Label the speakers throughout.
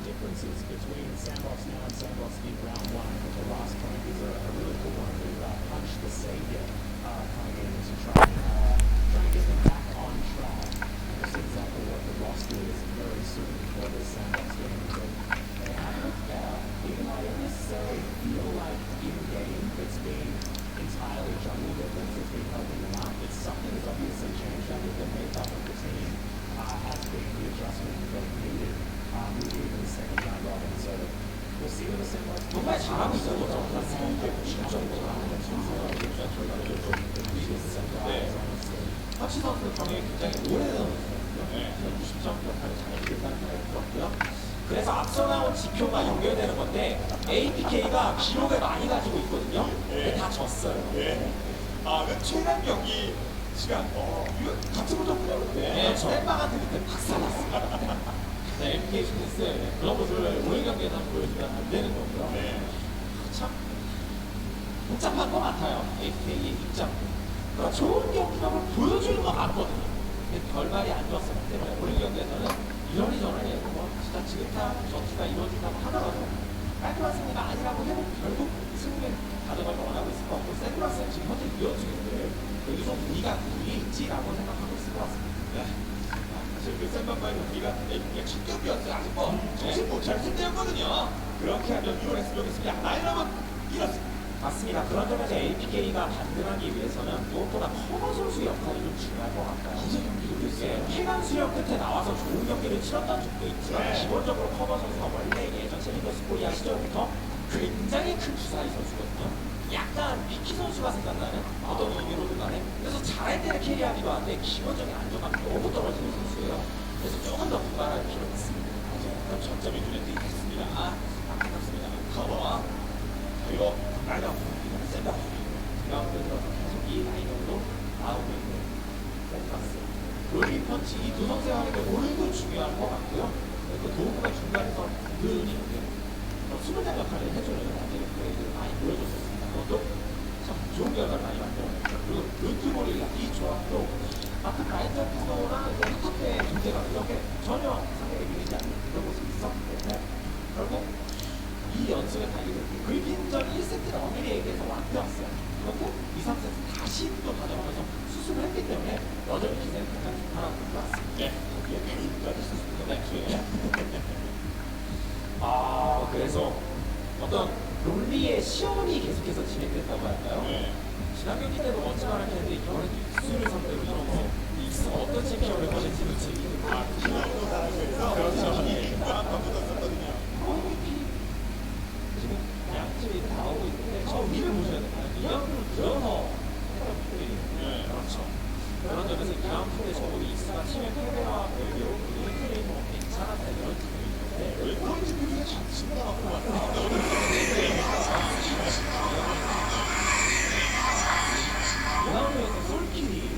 Speaker 1: differences between Sandbox now and Sandbox in round one. The last point is a really cool one to punch the savior coming in to try and get them back on track. And that's exactly what the roster is very soon for this Sandbox game. They haven't looked better, even though I don't necessarily feel like in-game it's been entirely jungle difference that's been helping them out. It's something that's obviously changed. I think the makeup of the team has been the adjustment that it needed. Moving into the second round robin, so we'll see what the Sandbox
Speaker 2: 정말 잘하고 있어요. 네. 확실히 선수 경력이 굉장히 오래된 선수예요. 90점 역할을 잘 해주겠다는 생각이 들었고요. 그래서 앞서 나온 지표가 연결되는 건데 APK가 기록을 많이 가지고 있거든요. 근데 다 졌어요.
Speaker 3: 네. 아, 그 최단 경기 시간, 이거 같이 보셨군요.
Speaker 2: 네, 셀바한테 그때 박살났습니다. 네, APK 스미스 그런 모습을 오늘 경기에서 보여주면 안 되는 거고요.
Speaker 3: 네.
Speaker 2: 참 복잡한 것 같아요. APK의 입장. 그러니까 좋은 경기력을 보여주는 것 같거든요. 근데 결말이 안 좋았었기 때문에 오늘 경기에서는 이러저러니 뭐 진짜 지긋한 전투가 이루어진다고 하더라도 깔끔한 승리가 아니라고 해도 결국 승리를 가져가길 원하고 있을 것 같고 샌드박스는 지금 현재 이어지는데 여기서 우리가 있지라고 생각하고 있을 것 같습니다.
Speaker 3: 네. 사실 그 샌방과의 경기가 APK가 첫 경기였어요. 아직 정신 못 차릴 때였거든요. 그렇게 하면 6월에 수정했습니다. 라인업은 이렇습니다.
Speaker 2: 맞습니다. 맞습니다. 그런 점에서 APK가 반등하기 위해서는 무엇보다 커버 선수 역할이 좀 중요할 것 같아요. 최강 수력 끝에 나와서 좋은 경기를 치렀던 적도 있지만 기본적으로 커버 선수가 원래 예전 챌린저스 코리아 시절부터 굉장히 큰 주사위 선수거든요. 약간 미키 선수가 생각나는 어떤 의미로든 간에 그래서 잘할 때는 캐리하기도 한데 기본적인 안정감이 너무 떨어지는 선수예요. 그래서 조금 더 분발할 필요가 있습니다. 그럼 점점이 눈에 띄게 됐습니다. 안타깝습니다. 커버 그리고 빨간 샌드박스 그라운드 들어서 계속 이 라인으로 나오고 있는 샌드박스 롤링 펀치 이 두 선수의 활약에 오늘도 중요한 것 같고요. 그 도구가 중간에서 은근히 수분장 역할을 해주는 플레이들을 많이 보여줬습니다. 그것도 참 좋은 결과를 많이 만들어냈죠. 그리고 루트볼이 이 조합도 아까 라이트 프로랑 탑의 존재가 이렇게 전혀 상대에게 밀리지 않는 그런 모습이 있었기 때문에 결국 이 연습의 달리기 그리핀전 1세트는 어미리에게서 완패였어요. 그리고 2, 3세트 다시 또 가져가면서 수습을 했기 때문에 여전히 기세는 가장 좋다라고 볼 것 같습니다. 네, 거기에 페이까지 수습을 했죠. 그래서 어떤 롤리의 시험이 계속해서 진행됐다고 할까요?
Speaker 3: 네.
Speaker 2: 지난 경기 때도 멋지만 했는데 이번에도 익수를 상대로 이런 거 익수가 어떤 챔피언을 꺼낼지도 재밌는
Speaker 3: 기나이로 나라에서
Speaker 2: 그렇죠.
Speaker 3: 방금 썼거든요.
Speaker 2: 지금 양쪽이 다 나오고 있는데 저 위를 보셔야 됩니다. 이 라운드를 들어서 했던 플레이. 그렇죠. 그런 점에서 이 라운드에 적어도 익수가 팀의 패배와 별개로 이 플레이도 괜찮았다 이런 느낌이 있는데
Speaker 3: 왜 포인트 비중이 자체가 나왔고 왔다.
Speaker 2: 이 라운드에서 솔킬이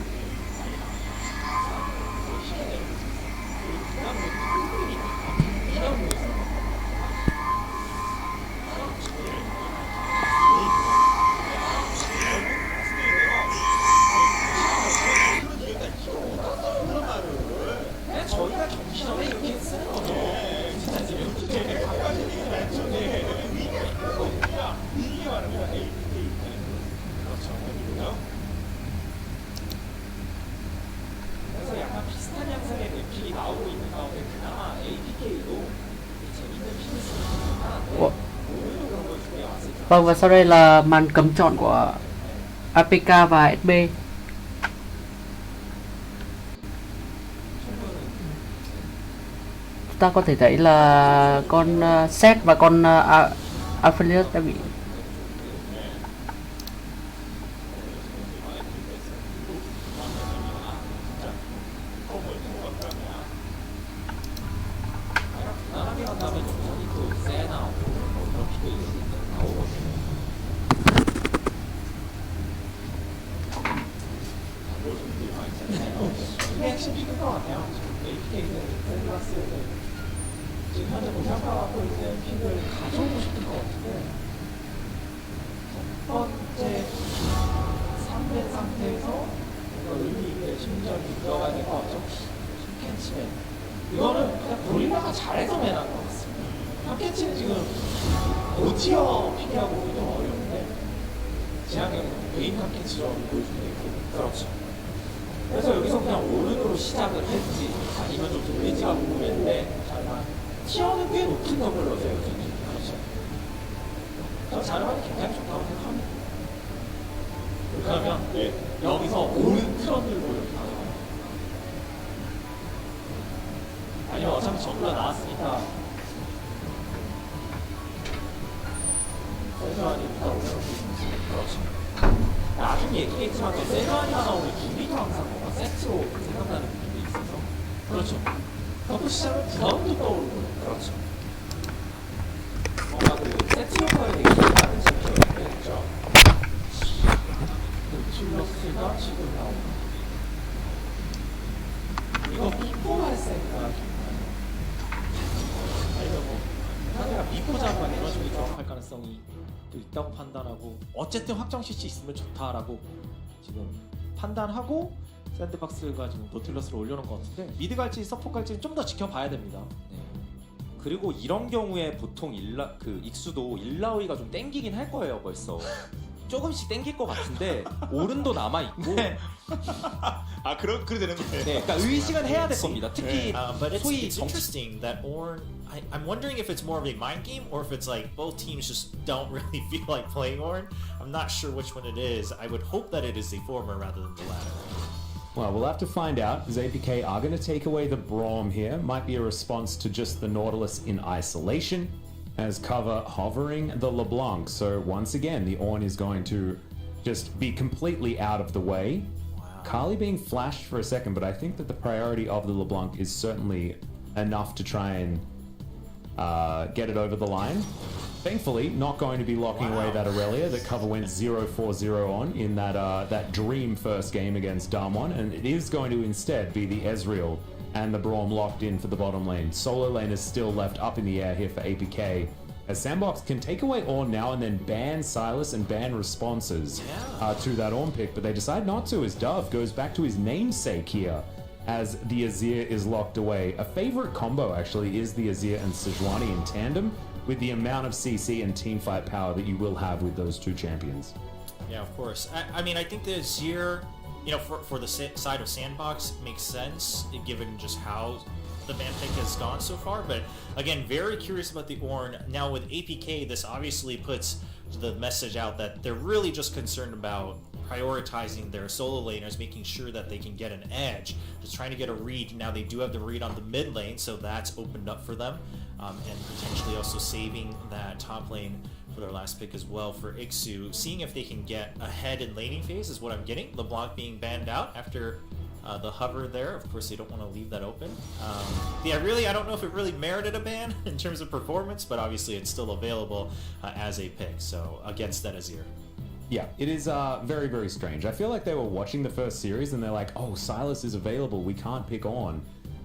Speaker 2: 저희가 경기 전에 이렇게 쓰는 거죠. 진짜 지금
Speaker 3: 이게 말합니다.
Speaker 2: 그래서 약간 비슷한 양상의 맵픽이 나오고 있는 가운데 그나마 APK도 재밌는 픽을 쓰는 게 하나인데 오늘도 그런 걸 준비해 왔을 때
Speaker 4: Vâng, và sau đây là màn cấm chọn của APK và SB. Chúng ta có thể thấy là con Set và con Affiliate đã bị
Speaker 2: 나가게 간다면 여전히 또 세나오고 그런 픽이 나오거든요. 이게 핵심 픽인 것 같아요. APK는 샌드박스는 지금 현재 평가하고 있는 픽을 가져오고 싶은 것 같은데 첫 번째 3대 상태에서 의미 있게 심전이 들어가야 될 것 같죠? 캔치맨 이거는 그냥 고릴라가 잘해서 매난 것 같습니다. 캔치는 지금 고티어 픽이라고 보기 좀 어려운데 지난경기는 메인 캔치로 보여주는 게 있고 그렇죠. 그래서 여기서 그냥 오른으로 시작을 했지 아니면 좀 돌리지가 궁금했는데 티어는 꽤 높은 덤을 넣어줘요. 그렇죠. 저 자르반이 굉장히 좋다고 생각합니다. 그러면 여기서 오른 트런을 보여줍니다. 아니면 어차피 정부가 나왔으니까 세주안이 일단 올려놓고 있습니다. 그렇죠. 나중에 얘기했지만 세주안이가 나오는 준비도 항상 뭔가 세트로 생각나는 부분이 있어서 그렇죠. 그것도 시작은 부담도 떠오르고 그렇죠. 뭔가 그 세트 효과에 되게 많은 챔피언인데 그렇죠. 툴러스가 지금 나오고 이거 믿고 할 생각 아니면 뭐 상대가 믿고 잡으면 에너지가
Speaker 5: 할 가능성이 또 있다고 판단하고 어쨌든 확정 CC 있으면 좋다라고 지금 판단하고 샌드박스가 지금 노틸러스를 올려놓은 것 같은데 미드 갈지 서포 갈지는 좀 더 지켜봐야 됩니다. 네. 그리고 이런 경우에 보통 익수도 일라오이가 좀 땡기긴 할 거예요. 벌써 조금씩 땡길 것 같은데 오른도 남아 있고
Speaker 3: 그래 되는 거예요.
Speaker 5: 네, 그러니까 의식은 해야 될 겁니다. 특히
Speaker 6: But it's
Speaker 5: 소위
Speaker 6: interesting that Ornn I'm wondering if it's more of a mind game or if it's like both teams just don't really feel like playing Ornn. I'm not sure which one it is. I would hope that it is the former rather than the latter.
Speaker 7: Well, we'll have to find out, because APK are going to take away the Braum here. Might be a response to just the Nautilus in isolation, as cover hovering the LeBlanc. So once again, the Ornn is going to just be completely out of the way.
Speaker 6: Wow.
Speaker 7: Kali being flashed for a second, but I think that the priority of the LeBlanc is certainly enough to try and get it over the line. Thankfully, not going to be locking away that Aurelia that cover went 0-4-0 on in that dream first game against Damwon, and it is going to instead be the Ezreal and the Braum locked in for the bottom lane. Solo lane is still left up in the air here for APK, as Sandbox can take away Ornn now and then ban Sylas and ban responses to that Ornn pick, but they decide not to, as Dove goes back to his namesake here as the Azir is locked away. A favorite combo actually is the Azir and Sejuani in tandem, with the amount of CC and teamfight power that you will have with those two champions.
Speaker 6: Yeah, of course. I mean, I think the Azir, you know, for the side of Sandbox makes sense, given just how the ban pick has gone so far. But again, very curious about the Ornn. Now with APK, this obviously puts the message out that they're really just concerned about prioritizing their solo laners, making sure that they can get an edge, just trying to get a read. Now they do have the read on the mid lane, so that's opened up for them, and potentially also saving that top lane for their last pick as well for Ixu. Seeing if they can get ahead in laning phase is what I'm getting. LeBlanc being banned out after the hover there. Of course, they don't want to leave that open. Yeah, really, I don't know if it really merited a ban in terms of performance, but obviously it's still available as a pick, so against that Azir.
Speaker 7: Yeah, it is very, very strange. I feel like they were watching the first series and they're like, oh, Sylas is available, we can't pick Ornn.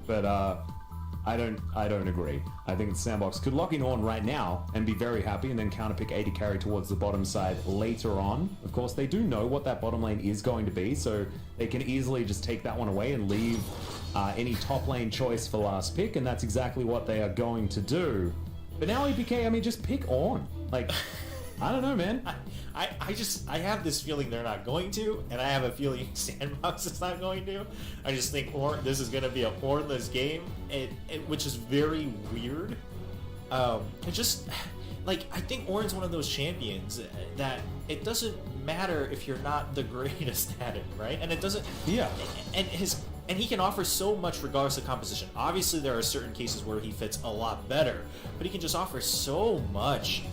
Speaker 7: But I don't agree. I think Sandbox could lock in Ornn right now and be very happy and then counterpick AD carry towards the bottom side later on. Of course, they do know what that bottom lane is going to be, so they can easily just take that one away and leave any top lane choice for last pick, and that's exactly what they are going to do. But now APK, I mean, just pick Ornn. Like, I don't know, man.
Speaker 6: I have this feeling they're not going to, and I have a feeling Sandbox is not going to. I just think this is going to be a Ornnless game, which is very weird. It just, like, I think Ornn's one of those champions that it doesn't matter if you're not the greatest at it, right? And it doesn't.
Speaker 7: Yeah.
Speaker 6: And he can offer so much regardless of composition. Obviously, there are certain cases where he fits a lot better, but he can just offer so much,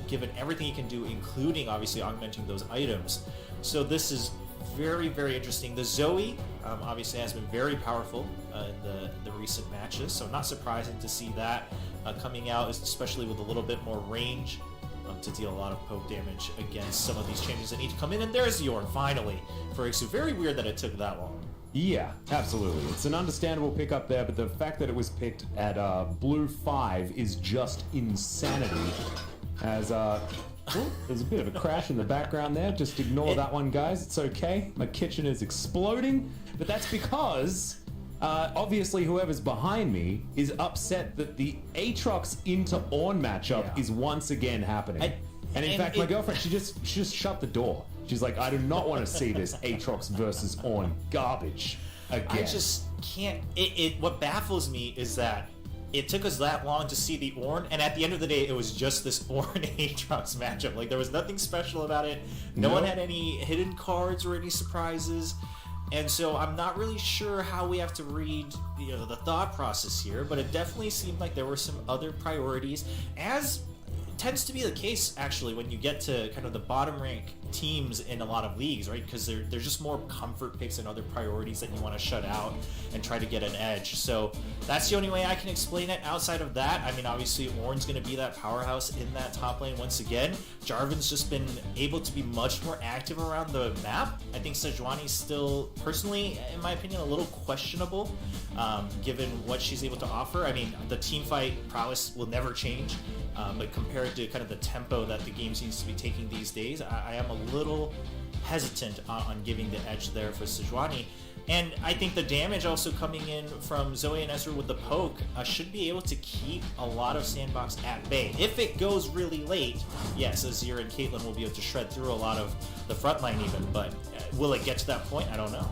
Speaker 6: given everything he can do, including obviously augmenting those items. So this is very, very interesting. The Zoe obviously has been very powerful in the recent matches, so not surprising to see that coming out, especially with a little bit more range to deal a lot of poke damage against some of these champions that need to come in. And there's the Ornn, finally, for Ixu. Very weird that it took that long.
Speaker 7: Yeah, absolutely. It's an understandable pick up there, but the fact that it was picked at blue 5 is just insanity. As there's a bit of a crash in the background there. Just ignore that one, guys. It's okay. My kitchen is exploding, but that's because obviously whoever's behind me is upset that the Aatrox into Ornn matchup is once again happening. And in fact, my girlfriend, she just shut the door. She's like, I do not want to see this Aatrox versus Ornn garbage again.
Speaker 6: I just can't. What baffles me is that it took us that long to see the Ornn, and at the end of the day, it was just this Ornn Aatrox matchup. Like, there was nothing special about it. No one had any hidden cards or any surprises. And so I'm not really sure how we have to read, the thought process here, but it definitely seemed like there were some other priorities, as tends to be the case actually when you get to kind of the bottom rank teams in a lot of leagues, right? Because there's just more comfort picks and other priorities that you want to shut out and try to get an edge. So that's the only way I can explain it. Outside of that, I mean, obviously Ornn's going to be that powerhouse in that top lane once again. Jarvan's just been able to be much more active around the map. I think Sejuani's still, personally, in my opinion, a little questionable, given what she's able to offer. I mean, the team fight prowess will never change. But compared to kind of the tempo that the game seems to be taking these days, I am a little hesitant on giving the edge there for Sejuani. And I think the damage also coming in from Zoe and Ezra with the poke should be able to keep a lot of Sandbox at bay. If it goes really late, yes, Azir and Caitlyn will be able to shred through a lot of the front line even, but will it get to that point? I don't know.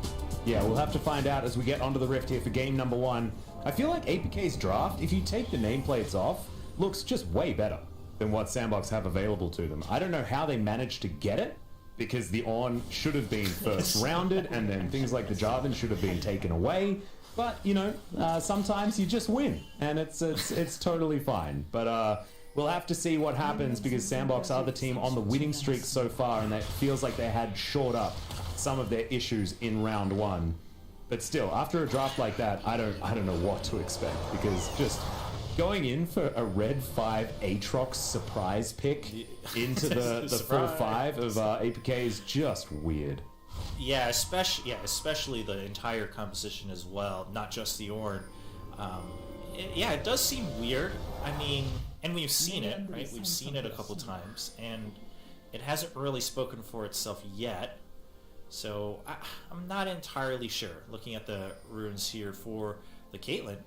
Speaker 7: Yeah, we'll have to find out as we get onto the Rift here for game number 1. I feel like APK's draft, if you take the nameplates off, looks just way better than what Sandbox have available to them. I don't know how they managed to get it, because the Ornn should have been first rounded, and then things like the Jarvan should have been taken away. But, you know, sometimes you just win, and it's totally fine. But we'll have to see what happens, because Sandbox are the team on the winning streak so far, and that feels like they had shored up some of their issues in round 1. But still, after a draft like that, I don't know what to expect, because just going in for a red 5 Aatrox surprise pick into the full 5 of APK is just weird.
Speaker 6: Yeah, especially the entire composition as well, not just the Ornn. It does seem weird. I mean, and we've seen it, right? We've seen it a couple times, and it hasn't really spoken for itself yet. So I'm not entirely sure. Looking at the runes here for the Caitlyn.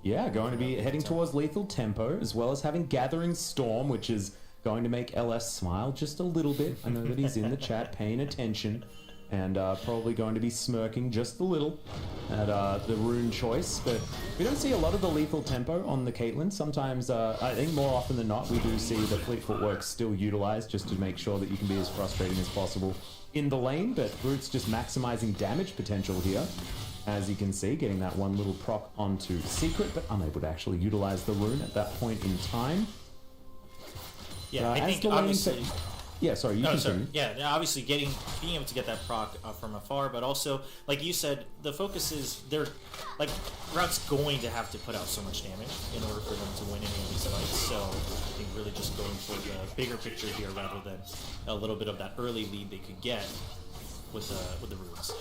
Speaker 7: Yeah, going to be heading towards lethal tempo, as well as having Gathering Storm, which is going to make LS smile just a little bit. I know that he's in the chat paying attention, and probably going to be smirking just a little at the rune choice. But we don't see a lot of the lethal tempo on the Caitlyn. Sometimes, I think more often than not, we do see the fleet footwork still utilized just to make sure that you can be as frustrating as possible in the lane. But Root's just maximizing damage potential here. As you can see, getting that one little proc onto Secret, but unable to actually utilize the rune at that point in time.
Speaker 6: Yeah, I think obviously...
Speaker 7: Yeah, sorry, you continue.
Speaker 6: Sorry. Yeah, obviously being able to get that proc from afar, but also, like you said, the focus is Rout's going to have to put out so much damage in order for them to win any of these fights. So I think really just going for the bigger picture here rather than a little bit of that early lead they could get with the runes.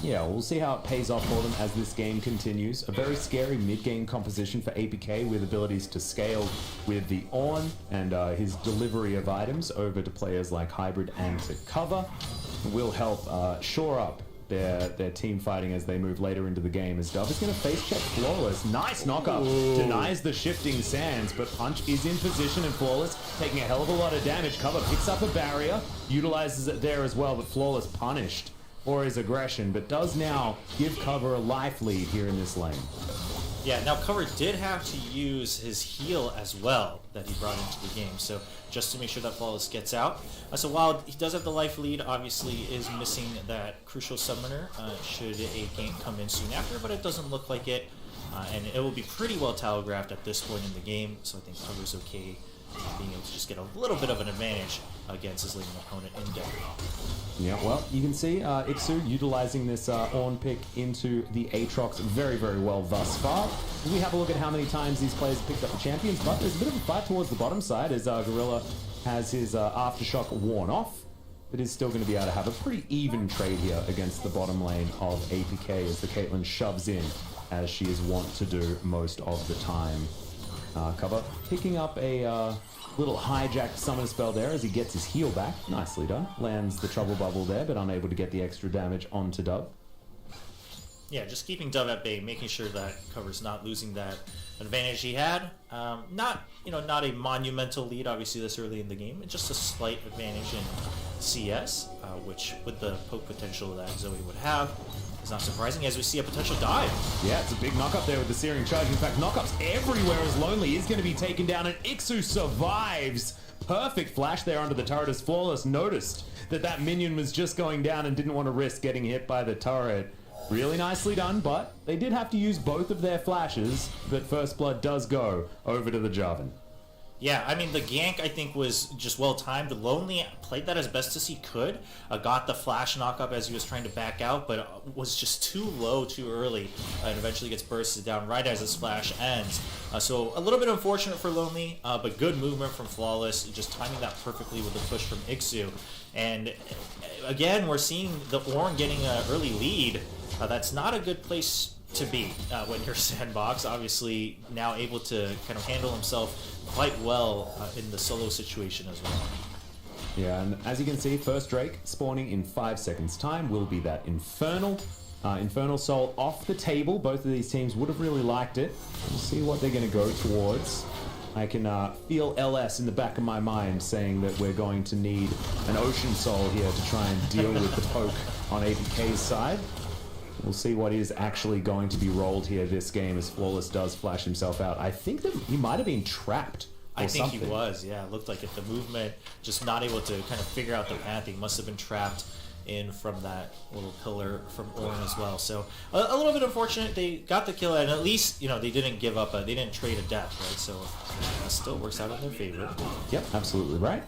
Speaker 7: Yeah, we'll see how it pays off for them as this game continues. A very scary mid-game composition for APK with abilities to scale with the Ornn and his delivery of items over to players like Hybrid and to cover will help shore up their team fighting as they move later into the game, as Dove is going to face check Flawless. Nice knockup. Denies the shifting sands, but Punch is in position, and Flawless taking a hell of a lot of damage. Cover picks up a barrier, utilizes it there as well, but Flawless punished for his aggression, but does now give Cover a life lead here in this lane.
Speaker 6: Yeah, now Cover did have to use his heal as well that he brought into the game, so just to make sure that Flawless gets out. So while he does have the life lead, obviously is missing that crucial summoner should a gank come in soon after, but it doesn't look like it, and it will be pretty well telegraphed at this point in the game, so I think Cover's okay being able to just get a little bit of an advantage against his leading opponent in depth.
Speaker 7: Yeah, well, you can see Ixu utilizing this Ornn pick into the Aatrox very, very well thus far. We have a look at how many times these players picked up the champions, but there's a bit of a fight towards the bottom side as Gorilla has his Aftershock worn off, but is still going to be able to have a pretty even trade here against the bottom lane of APK as the Caitlyn shoves in, as she is wont to do most of the time. Cover picking up a little hijacked summon spell there as he gets his heal back. Nicely done. Lands the trouble bubble there, but unable to get the extra damage onto Dove.
Speaker 6: Yeah, just keeping Dove at bay, making sure that Cover's not losing that advantage he had. Not a monumental lead, obviously, this early in the game. Just a slight advantage in CS, which with the poke potential that Zoe would have, is not surprising as we see a potential dive.
Speaker 7: Yeah, it's a big knock-up there with the Searing Charge. In fact, knock-ups everywhere as Lonely is going to be taken down, and Ixu survives. Perfect flash there onto the turret as Flawless noticed that minion was just going down and didn't want to risk getting hit by the turret. Really nicely done, but they did have to use both of their flashes, but First Blood does go over to the Jarvan.
Speaker 6: Yeah, I mean, the gank, I think, was just well-timed. Lonely played that as best as he could. Got the flash knock-up as he was trying to back out, but was just too low too early, and eventually gets bursted down right as his flash ends. So a little bit unfortunate for Lonely, but good movement from Flawless, just timing that perfectly with the push from Ixu. And again, we're seeing the Ornn getting an early lead. That's not a good place to be when you're Sandbox. Obviously, now able to kind of handle himself quite well in the solo situation as well.
Speaker 7: Yeah, and as you can see, first Drake spawning in 5 seconds time will be that Infernal. Infernal Soul off the table. Both of these teams would have really liked it. We'll see what they're going to go towards. I can feel LS in the back of my mind saying that we're going to need an Ocean Soul here to try and deal with the poke on APK's side. We'll see what is actually going to be rolled here this game as Flawless does flash himself out. I think that he might have been trapped.
Speaker 6: I think
Speaker 7: something.
Speaker 6: he was, yeah. It looked like it. The movement, just not able to kind of figure out the path. He must have been trapped in from that little pillar from Orn as well. So a little bit unfortunate. They got the kill, and at least, you know, they didn't give up. They didn't trade a death, right? So it still works out in their favor.
Speaker 7: Yep, absolutely right.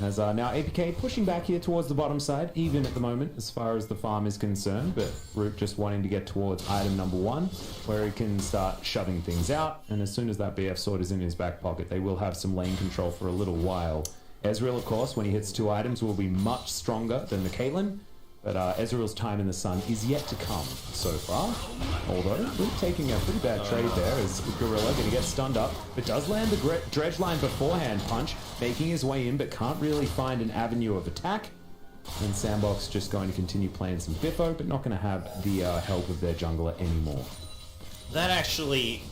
Speaker 7: As now APK pushing back here towards the bottom side, even at the moment as far as the farm is concerned, but VIωρίT just wanting to get towards item number 1, where he can start shoving things out, and as soon as that BF sword is in his back pocket, they will have some lane control for a little while. Ezreal, of course, when he hits 2 items, will be much stronger than the Caitlyn, but Ezreal's time in the sun is yet to come so far. Although, we're taking a pretty bad trade there as Gorilla going to get stunned up, but does land the dredge line beforehand. Punch making his way in, but can't really find an avenue of attack. And Sandbox just going to continue playing some Biffo, but not going to have the help of their jungler anymore.
Speaker 6: That actually,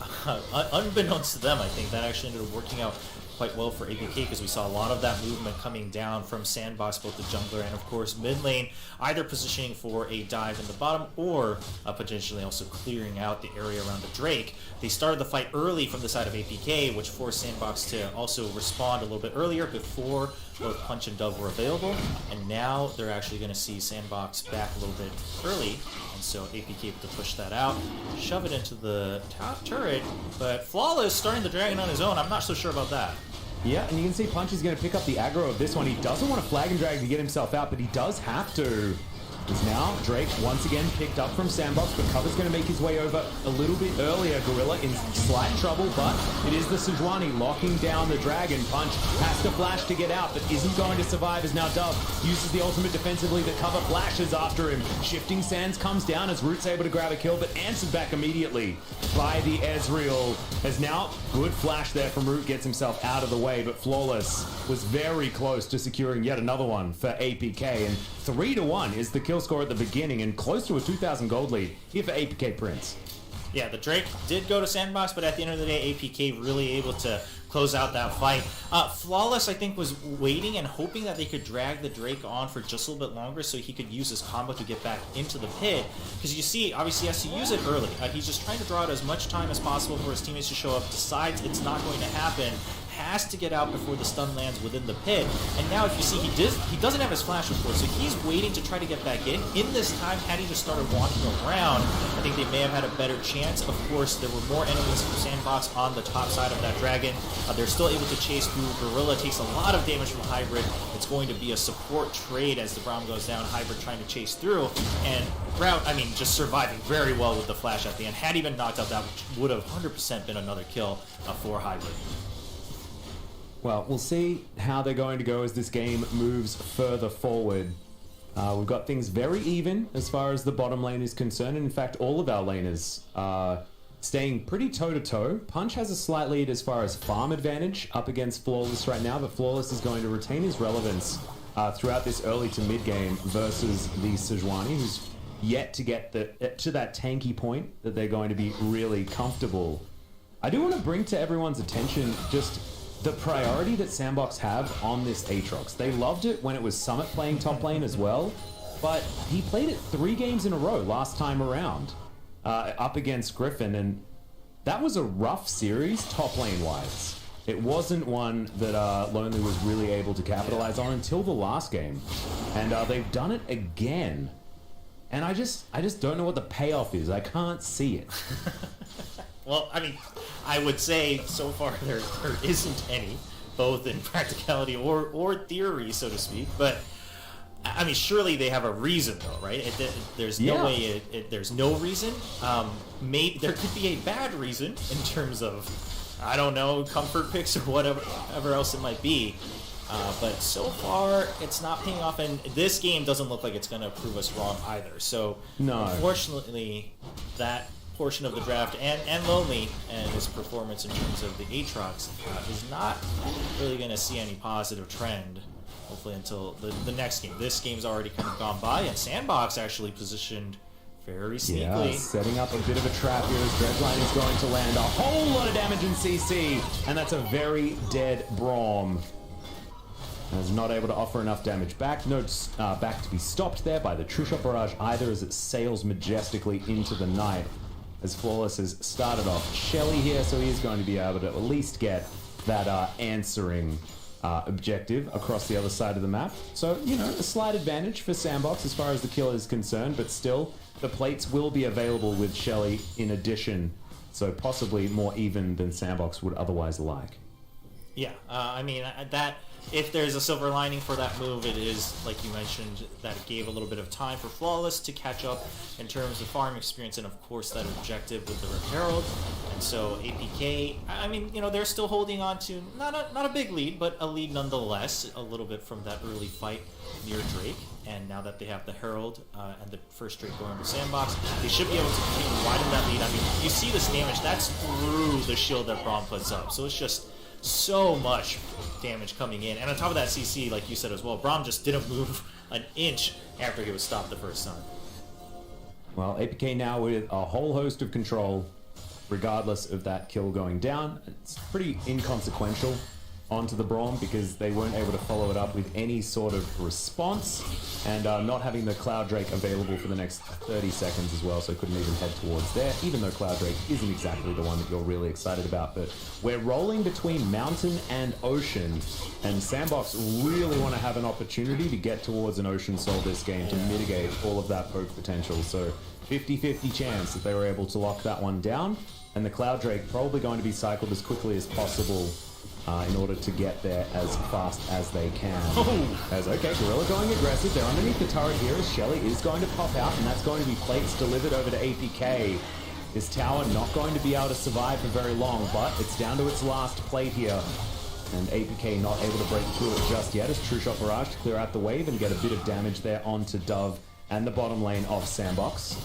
Speaker 6: unbeknownst to them, I think, that actually ended up working out quite well for APK, because we saw a lot of that movement coming down from Sandbox, both the jungler and of course mid lane, either positioning for a dive in the bottom or potentially also clearing out the area around the Drake. They started the fight early from the side of APK, which forced Sandbox to also respond a little bit earlier before both Punch and Dove were available, and now they're actually going to see Sandbox back a little bit early, and so APK able to push that out, shove it into the top turret, but Flawless starting the dragon on his own. I'm not so sure about that.
Speaker 7: Yeah, and you can see Punch is going to pick up the aggro of this one. He doesn't want to flag and drag to get himself out, but he does have to. Is now Drake once again picked up from Sandbox, but Cover's going to make his way over a little bit earlier. Gorilla in slight trouble, but it is the Sejuani locking down the dragon. Punch has to flash to get out, but isn't going to survive as now Dove uses the ultimate defensively. The Cover flashes after him. Shifting Sands comes down as VIωρίT's able to grab a kill, but answered back immediately by the Ezreal. As now, good flash there from VIωρίT, gets himself out of the way, but Flawless was very close to securing yet another one for APK, and 3-1 is the kill score at the beginning, and close to a 2,000 gold lead here for APK Prince.
Speaker 6: Yeah, the Drake did go to Sandbox, but at the end of the day, APK really able to close out that fight. Flawless, I think, was waiting and hoping that they could drag the Drake on for just a little bit longer so he could use his combo to get back into the pit. Because you see, obviously, he has to use it early. He's just trying to draw out as much time as possible for his teammates to show up, decides it's not going to happen, has to get out before the stun lands within the pit. And now if you see, he doesn't have his flash, of course, so he's waiting to try to get back in. In this time, had he just started walking around, I think they may have had a better chance. Of course, there were more enemies from Sandbox on the top side of that dragon. They're still able to chase through. Gorilla takes a lot of damage from Hybrid. It's going to be a support trade as the Braum goes down. Hybrid trying to chase through, and Braum, I mean, just surviving very well with the flash at the end. Had he been knocked out, that would have 100% been another kill for Hybrid.
Speaker 7: Well, we'll see how they're going to go as this game moves further forward. We've got things very even as far as the bottom lane is concerned, and in fact, all of our laners are staying pretty toe-to-toe. Punch has a slight lead as far as farm advantage up against Flawless right now, but Flawless is going to retain his relevance throughout this early to mid-game versus the Sejuani, who's yet to get to that tanky point that they're going to be really comfortable. I do want to bring to everyone's attention just the priority that Sandbox have on this Aatrox. They loved it when it was Summit playing top lane as well, but he played it 3 games in a row last time around up against Griffin, and that was a rough series top lane wise. It wasn't one that Lonely was really able to capitalize on until the last game, and they've done it again. And I just don't know what the payoff is. I can't see it.
Speaker 6: Well, I mean, I would say so far there isn't any, both in practicality or theory, so to speak. But I mean, surely they have a reason, though, right? There's no way there's no reason. Maybe there could be a bad reason in terms of, I don't know, comfort picks or whatever else it might be. But so far, it's not paying off, and this game doesn't look like it's going to prove us wrong either. So, no. Unfortunately, that portion of the draft and Lonely and his performance in terms of the Aatrox is not really going to see any positive trend, hopefully, until the next game. This game's already kind of gone by, and Sandbox actually positioned very sneakily.
Speaker 7: Yeah, setting up a bit of a trap here as Dredgeline is going to land a whole lot of damage in CC, and that's a very dead Braum. Is not able to offer enough damage back. No back to be stopped there by the True Shot Barrage either, as it sails majestically into the night. As Flawless has started off Shelly here, so he is going to be able to at least get that answering objective across the other side of the map. So, you know, a slight advantage for Sandbox as far as the kill is concerned, but still, the plates will be available with Shelly in addition, so possibly more even than Sandbox would otherwise like.
Speaker 6: Yeah, I mean, that if there's a silver lining for that move, it is, like you mentioned, that it gave a little bit of time for Flawless to catch up in terms of farm experience and, of course, that objective with the Red Herald. And so APK, I mean, you know, they're still holding on to not a big lead, but a lead nonetheless, a little bit from that early fight near Drake. And now that they have the Herald and the first Drake going to Sandbox, they should be able to continue to widen that lead. I mean, you see this damage, that's through the shield that Braum puts up. So it's just so much damage coming in. And on top of that CC, like you said as well, Braum just didn't move an inch after he was stopped the first time.
Speaker 7: Well, APK now with a whole host of control, regardless of that kill going down. It's pretty inconsequential onto the Braum because they weren't able to follow it up with any sort of response, and not having the Cloud Drake available for the next 30 seconds as well, so couldn't even head towards there, even though Cloud Drake isn't exactly the one that you're really excited about. But we're rolling between Mountain and Ocean, and Sandbox really want to have an opportunity to get towards an Ocean Soul this game to mitigate all of that poke potential. So 50-50 chance that they were able to lock that one down, and the Cloud Drake probably going to be cycled as quickly as possible in order to get there as fast as they can. As okay, Gorilla going aggressive. They're underneath the turret here as Shelly is going to pop out, and that's going to be plates delivered over to APK. This tower not going to be able to survive for very long, but it's down to its last plate here. And APK not able to break through it just yet as True Shot Barrage to clear out the wave and get a bit of damage there onto Dove and the bottom lane of Sandbox.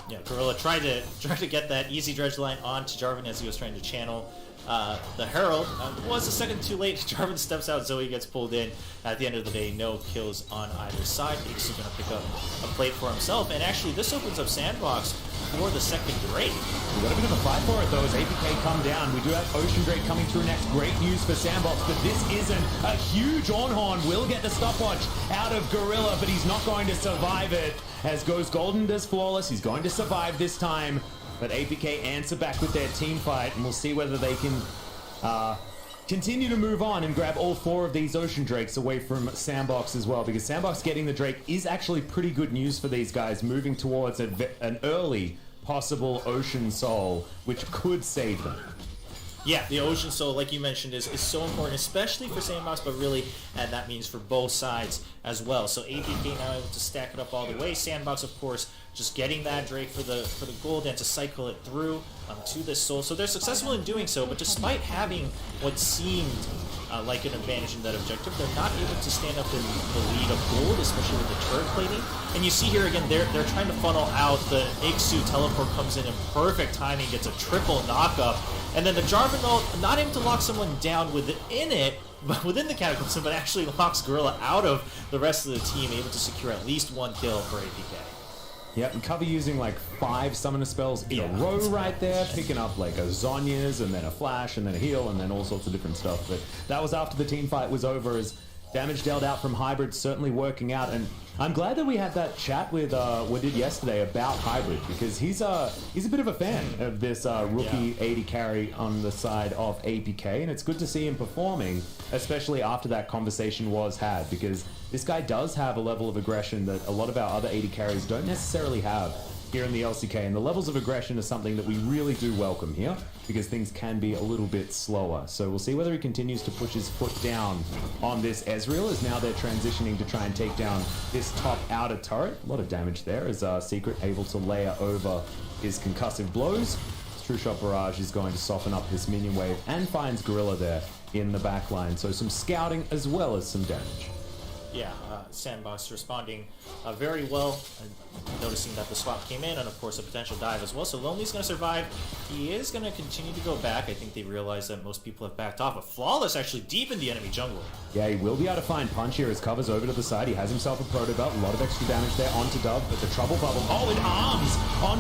Speaker 6: Yeah, Gorilla tried to get that easy dredge line onto Jarvan as he was trying to channel the Herald. Was a second too late. Jarvan steps out, Zoe gets pulled in. At the end of the day, no kills on either side. He's going to pick up a plate for himself, and actually this opens up Sandbox for the second Drake.
Speaker 7: We got a bit of a fight for it though as APK come down. We do have Ocean Drake coming through next. Great news for Sandbox, but this isn't. A huge Ornhorn will get the stopwatch out of Gorilla, but he's not going to survive it. As goes Golden does Flawless. He's going to survive this time. But APK answer back with their team fight, and we'll see whether they can continue to move on and grab all 4 of these Ocean Drakes away from Sandbox as well, because Sandbox getting the Drake is actually pretty good news for these guys, moving towards an early possible Ocean Soul, which could save them.
Speaker 6: Yeah, the Ocean Soul, like you mentioned, is so important, especially for Sandbox, but really, and that means for both sides as well. So APK now able to stack it up all the way. Sandbox, of course, just getting that Drake for the gold and to cycle it through to this Soul. So they're successful in doing so, but despite having what seemed like an advantage in that objective, they're not able to stand up in the lead of gold, especially with the turret plating. And you see here again, they're trying to funnel out. The Ixu teleport comes in perfect timing, gets a triple knockup, and then the Jarvan, not able to lock someone down within it, but within the Cataclysm, but actually locks Gorilla out of the rest of the team, able to secure at least 1 kill for APK.
Speaker 7: Yep, and Cover using like 5 summoner spells in a row right there, picking up like a Zhonya's and then a flash and then a heal and then all sorts of different stuff. But that was after the team fight was over, as damage dealt out from Hybrid certainly working out. And I'm glad that we had that chat with we did yesterday about Hybrid, because he's a bit of a fan of this rookie 80 carry on the side of APK, and it's good to see him performing, especially after that conversation was had, because this guy does have a level of aggression that a lot of our other 80 carries don't necessarily have here in the LCK, and the levels of aggression is something that we really do welcome here, because things can be a little bit slower. So we'll see whether he continues to push his foot down on this Ezreal, as now they're transitioning to try and take down this top outer turret. A lot of damage there as Secret able to layer over his concussive blows. True Shot Barrage is going to soften up this minion wave and finds Gorilla there in the back line. So some scouting as well as some damage.
Speaker 6: Yeah, Sandbox responding very well, noticing that the swap came in, and of course a potential dive as well. So Lonely's going to survive. He is going to continue to go back. I think they realize that most people have backed off. But Flawless actually deep in the enemy jungle.
Speaker 7: Yeah, he will be able to find Punch here as Cover's over to the side. He has himself a proto belt, a lot of extra damage there onto Dove, but the trouble bubble, in arms onto